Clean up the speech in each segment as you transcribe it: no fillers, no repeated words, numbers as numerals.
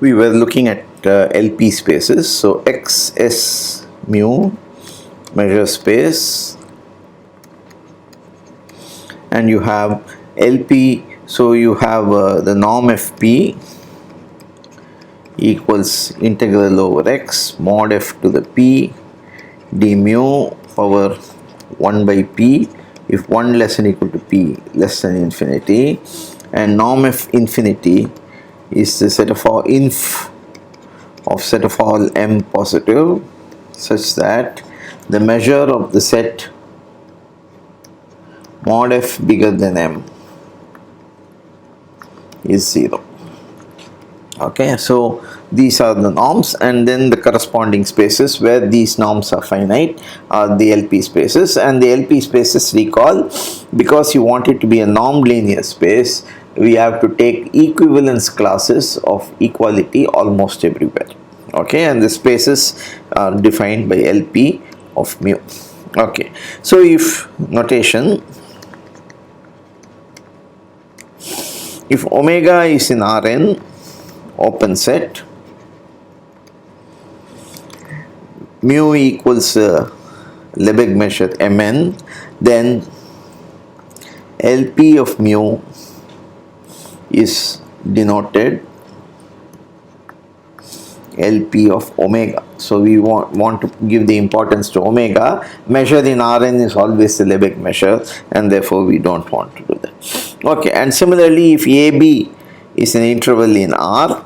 we were looking at LP spaces. So X S mu measure space, and you have LP. So you have the norm FP equals integral over X mod F to the P d mu power 1 by P if 1 less than equal to P less than infinity, and norm F infinity is the set of all set of all M positive such that the measure of the set mod F bigger than M is 0. Okay, so these are the norms, and then the corresponding spaces where these norms are finite are the LP spaces. And the LP spaces, recall, because you want it to be a norm linear space, we have to take equivalence classes of equality almost everywhere. Okay, and the spaces are defined by LP of mu. Okay, so if notation, if omega is in Rn open set, mu equals Lebesgue measure Mn, then LP of mu is denoted LP of omega. So we want to give the importance to omega. Measure in Rn is always the Lebesgue measure, and therefore we don't want to do that. Okay, and similarly, if AB is an interval in R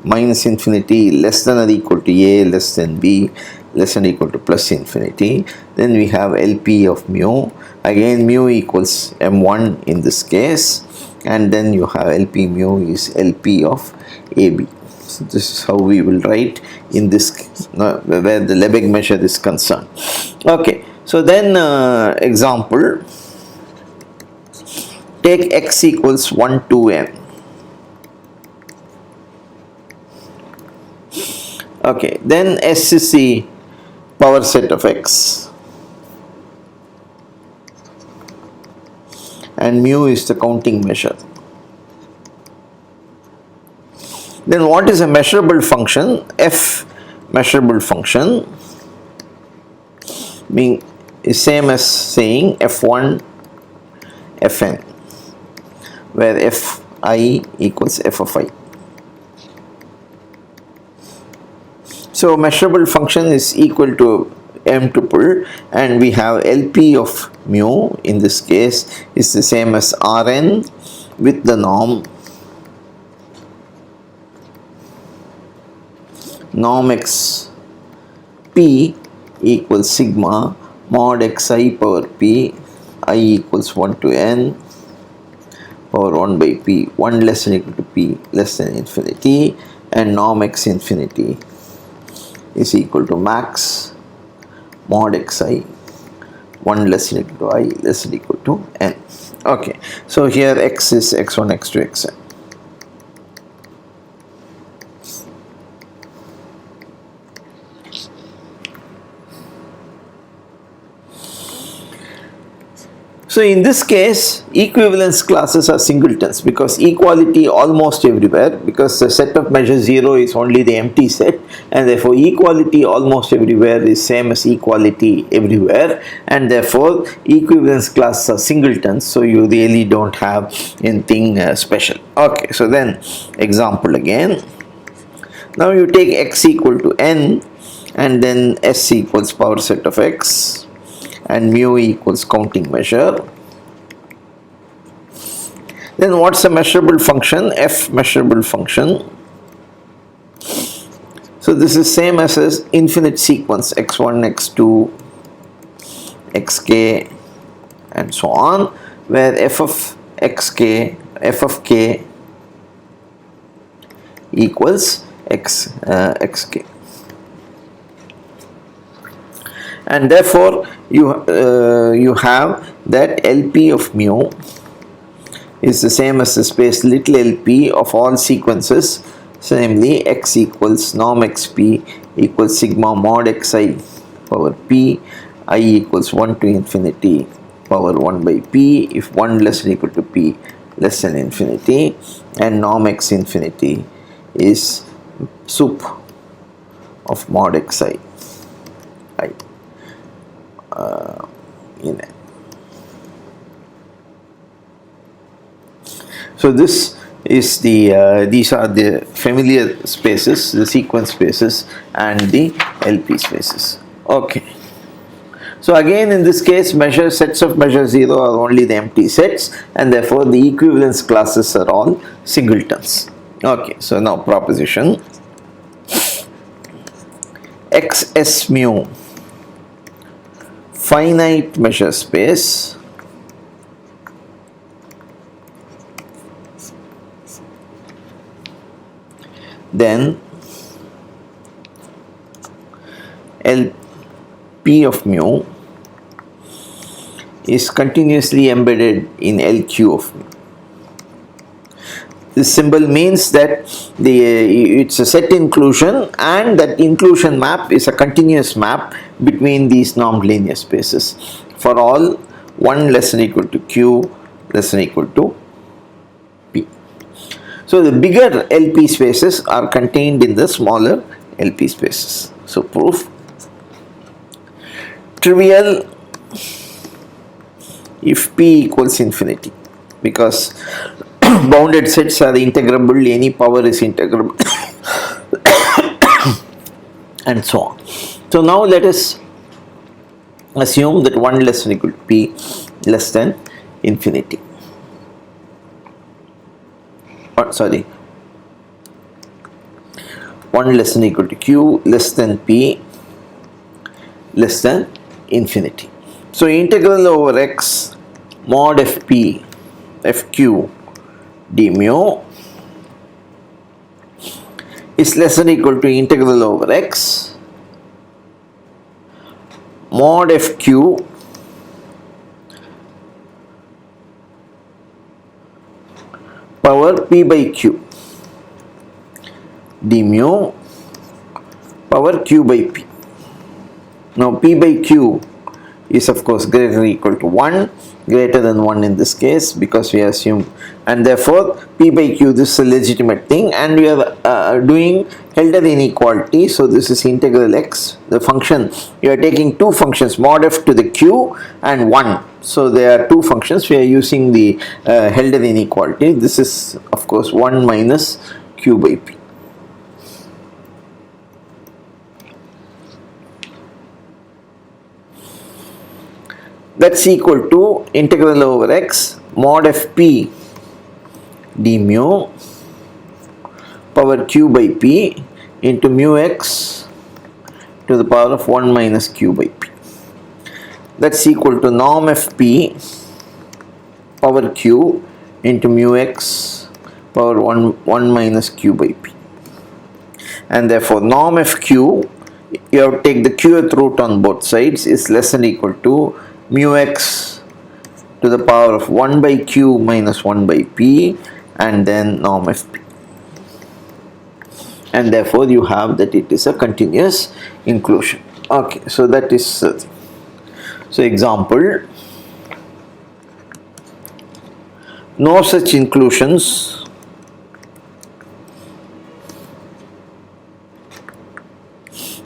minus infinity less than or equal to A less than B less than or equal to plus infinity, then we have LP of mu. Again, mu equals M1 in this case, and then you have LP mu is LP of AB. So this is how we will write in this case, where the Lebesgue measure is concerned. Okay, so then example, take x equals 1 to n. Okay, then S is the power set of x and mu is the counting measure. Then what is a measurable function? F measurable function being is same as saying f1 fn, where fi equals f of I. So measurable function is equal to m tuple, and we have LP of mu in this case is the same as Rn with the norm x p equals sigma mod xi power p I equals 1 to n power 1 by p, 1 less than equal to p less than infinity, and norm x infinity is equal to max mod xi 1 less than equal to I less than equal to n. Okay, so here x is x1, x2, xn. So in this case, equivalence classes are singletons because equality almost everywhere, because the set of measure 0 is only the empty set, and therefore equality almost everywhere is same as equality everywhere, and therefore equivalence classes are singletons, so you really don't have anything special. Okay, so then example again. Now you take x equal to n, and then s equals power set of x, and mu equals counting measure. Then what's a measurable function? F measurable function. So this is same as infinite sequence x1, x2, xk and so on, where f of xk, f of k equals xk. And therefore you have that LP of mu is the same as the space little lp of all sequences, so namely x equals norm xp equals sigma mod xi power p I equals 1 to infinity power 1 by p if 1 less than equal to p less than infinity, and norm x infinity is sup of mod xi I in N. So this is the these are the familiar spaces, the sequence spaces and the LP spaces. Okay. So again in this case sets of measure 0 are only the empty sets, and therefore the equivalence classes are all singletons. Okay, so now proposition XS mu finite measure space then LP of mu is continuously embedded in LQ of mu. This symbol means that it's a set inclusion, and that inclusion map is a continuous map between these normed linear spaces for all 1 less than equal to Q less than equal to P. So the bigger LP spaces are contained in the smaller LP spaces. So proof: trivial if P equals infinity, because bounded sets are integrable, any power is integrable and so on. So now let us assume that 1 less than equal to P less than infinity. Sorry, 1 less than equal to Q less than P less than infinity. So integral over x mod fp fq d mu is less than equal to integral over x mod fq power p by q d mu power q by p. Now p by q is of course greater or equal to 1, greater than 1 in this case because we assume, and therefore p by q, this is a legitimate thing, and we are doing Hölder inequality. So this is integral x, the function, you are taking two functions mod f to the q and 1. So there are two functions, we are using the Hölder inequality. This is of course 1 minus q by p. That's equal to integral over x mod fp d mu power q by p into mu x to the power of 1 minus q by p. That's equal to norm fp power q into mu x power 1 minus q by p. And therefore norm fq, you have to take the qth root on both sides, is less than equal to mu x to the power of 1 by q minus 1 by p and then norm fp. And therefore you have that it is a continuous inclusion. Okay, so that is so example, no such inclusions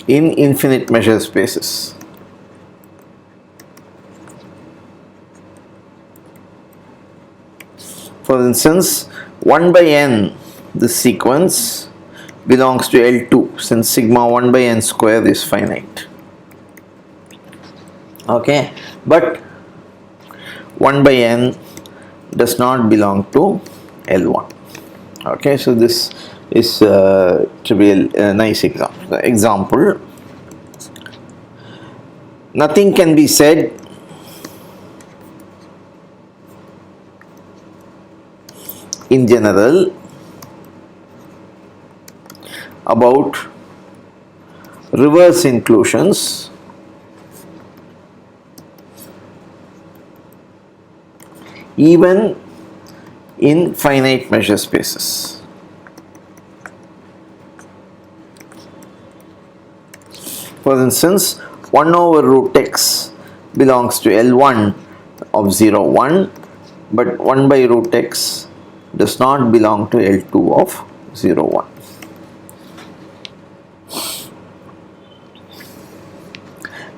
in infinite measure spaces. For instance, 1 by n, this sequence belongs to L2 since sigma 1 by n square is finite. Okay, but 1 by n does not belong to L1. Okay, so this is trivial, nice example. Example, nothing can be said in general about reverse inclusions even in finite measure spaces. For instance, 1 over root x belongs to L1 of 0, 1, but 1 by root x does not belong to L2 of 0, 1.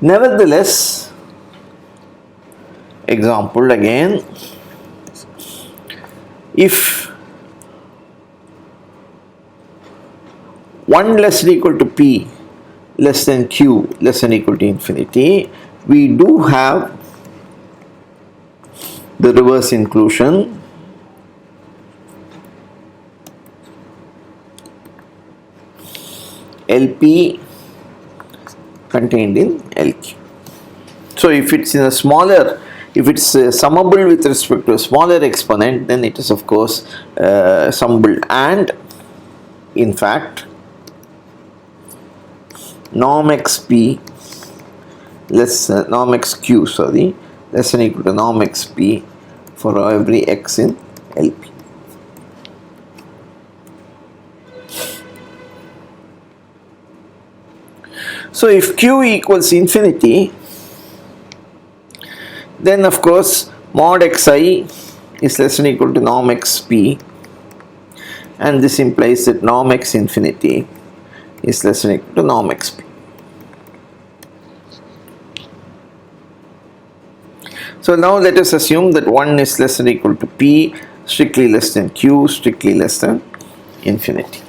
Nevertheless, example again, if 1 less than equal to p less than q less than equal to infinity, we do have the reverse inclusion LP contained in LQ. So if it's in a smaller, if it's summable with respect to a smaller exponent, then it is of course summable, and in fact norm xp norm xq less than equal to norm xp for every x in LP. So if q equals infinity, then of course mod xi is less than equal to norm xp, and this implies that norm x infinity is less than equal to norm xp. So now let us assume that 1 is less than equal to p, strictly less than q, strictly less than infinity.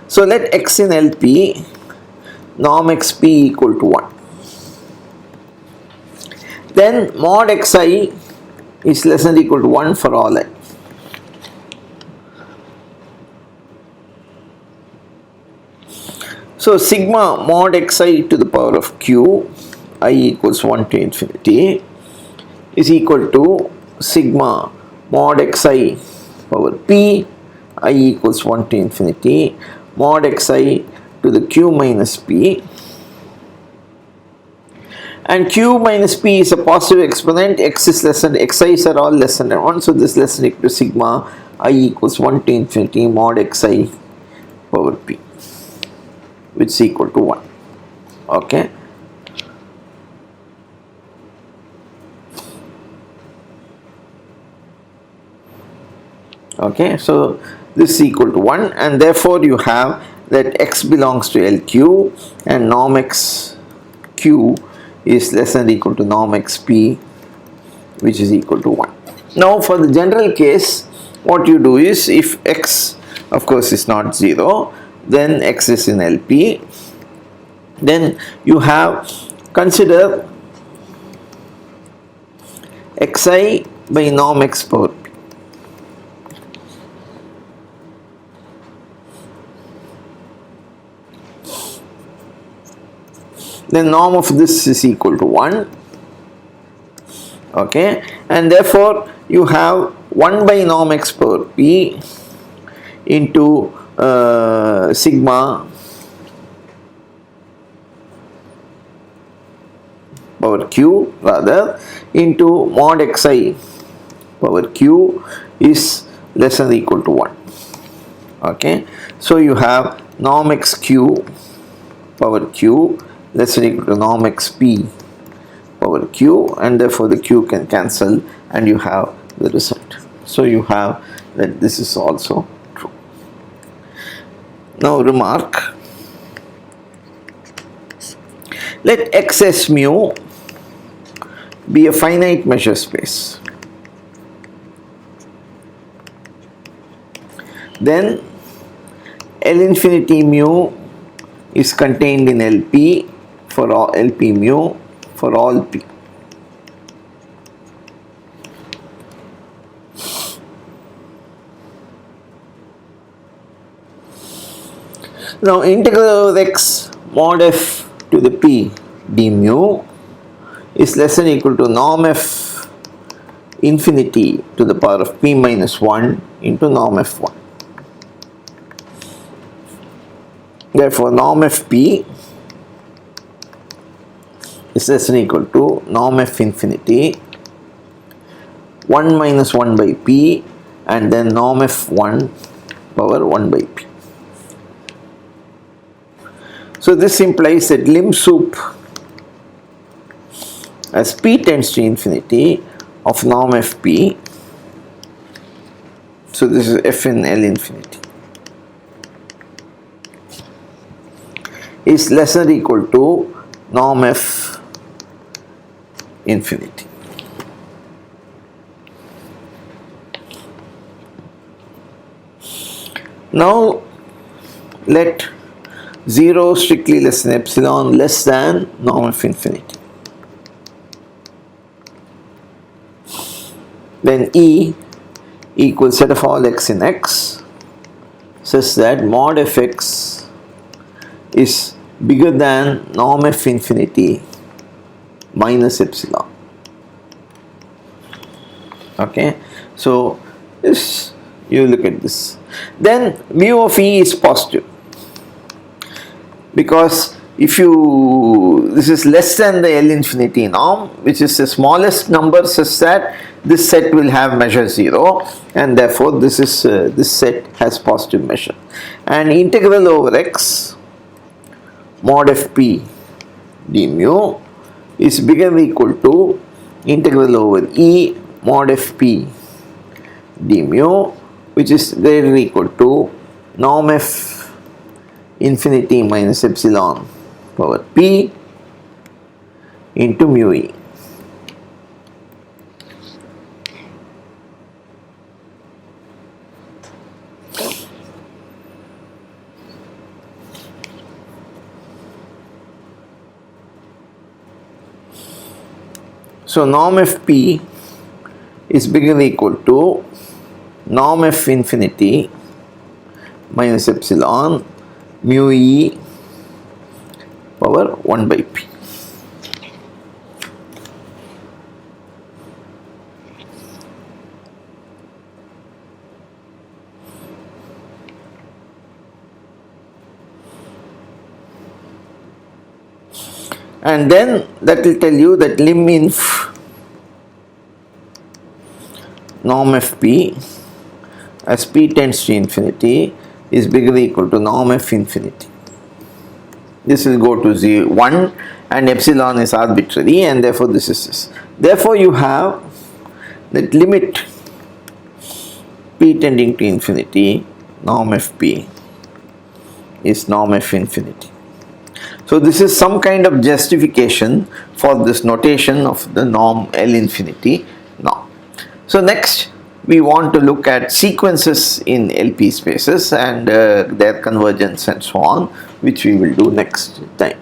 So let x in LP norm xp equal to 1. Then mod xi is less than equal to 1 for all I. So sigma mod xi to the power of q I equals 1 to infinity is equal to sigma mod xi power p I equals 1 to infinity mod xi to the q minus p, and q minus p is a positive exponent, x is less than, xi's are all less than 1, so this is less than equal to sigma I equals 1 to infinity mod xi power p, which is equal to 1. Okay. Okay, so this is equal to 1, and therefore you have that x belongs to LQ and norm xq is less than or equal to norm xp, which is equal to 1. Now for the general case, what you do is, if x of course is not 0, then x is in LP, then you have, consider xi by norm x power p. Then norm of this is equal to 1. Okay, and therefore you have 1 by norm x power p into sigma power q rather into mod xi power q is less than or equal to 1. Okay, so you have norm xq power q less than or equal to norm xp power q, and therefore the q can cancel and you have the result. So you have that this is also true. Now remark, let xs mu be a finite measure space. Then L infinity mu is contained in LP for all LP mu for all p. Now integral of x mod f to the p d mu is less than or equal to norm f infinity to the power of p minus 1 into norm f1. Therefore norm fp is less than or equal to norm f infinity 1 minus 1 by p and then norm f1 power 1 by p. So this implies that lim sup as p tends to infinity of norm fp, so this is f in L infinity, is less than or equal to norm f infinity. Now let 0 strictly less than epsilon less than norm of infinity. Then E equals set of all x in x such that mod f x is bigger than norm f infinity minus epsilon. Okay, so this, you look at this. Then mu of E is positive, because if you, this is less than the L infinity norm, which is the smallest number such that this set will have measure 0, and therefore this is this set has positive measure. And integral over x mod f p d mu is bigger than or equal to integral over E mod f p d mu, which is greater than or equal to norm f infinity minus epsilon power p into mu e. So norm f p is bigger than or equal to norm f infinity minus epsilon mu e power 1 by p. And then that will tell you that lim inf norm f p as p tends to infinity is bigger than or equal to norm f infinity. This will go to 0, 1, and epsilon is arbitrary, and therefore this is this. Therefore you have that limit p tending to infinity norm f p is norm f infinity. So this is some kind of justification for this notation of the norm L infinity norm. So next we want to look at sequences in LP spaces and their convergence and so on, which we will do next time.